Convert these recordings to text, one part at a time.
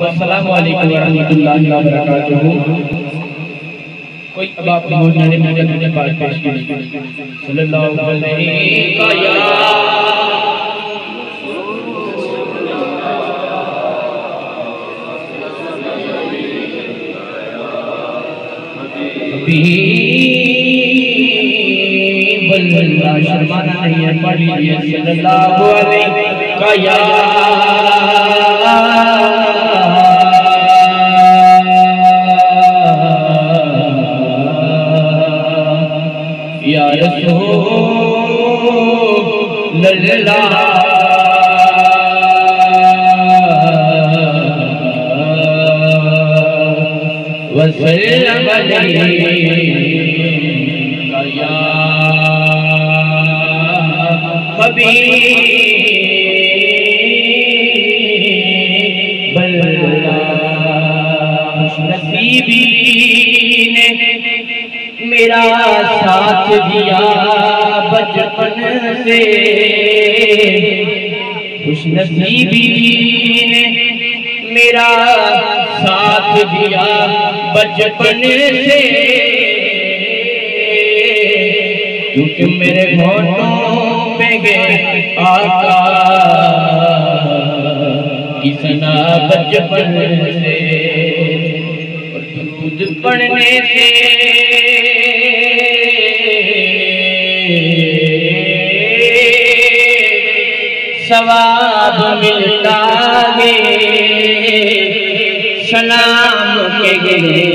अस्सलामु अलैकुम व रहमतुल्लाहि व बरकातुहू। कोई अब आप मौजूद ने मुझे पास पेश की सल्लल्लाहु अलैहि वसल्लम। शर्माना नहीं है, पढ़ लीजिए सल्लल्लाहु अलैहि या रसूलल्लाह वसल्लम अलैहि या खुशनसीबी ने मेरा साथ दिया बचपन से, खुशनसीबी ने मेरा साथ दिया बचपन से, क्योंकि मेरे होठों पे गए आका किसना बचपन से, और दूध पढ़ने से सवाब मिलता है, सलाम के गिरे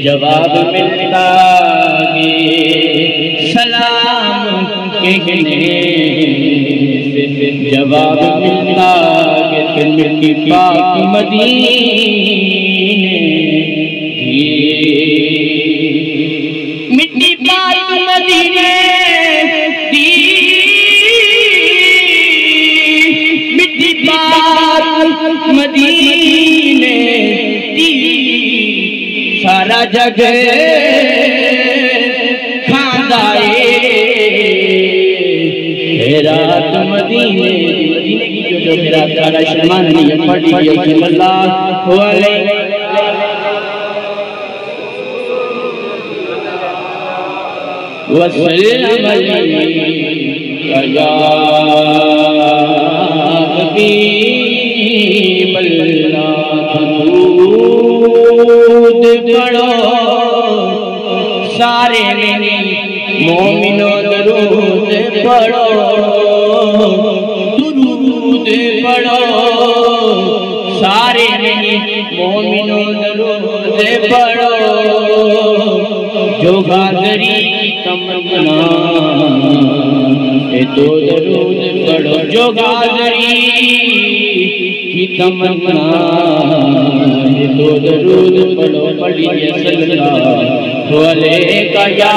जवाब मिलता है, सलाम के गिरे जवाब मिलता है। मिट्टी पाक मदीने की, मिट्टी पाक मदीने की, मिट्टी पाक मदीने की, सारा जग खांदाए रात मदीने, मदीने की जो रात का शर्मान नहीं है, पढ़ लीजिए सल्लल्लाहु अलैहि वसल्लम या हबीबल्लाह। दुरूद पढ़ो सारे मोमिनो, दरूद पढ़ो, दुरूद पढ़ो सारे मोमिनो, दरूद पढ़ो, जो गादरी की तमन्ना है तो दरूद पढ़ो, जो गादरी की तमन्ना है तो दरूद पढ़ो। पढ़िए सल्लल्लाहु अलैहि या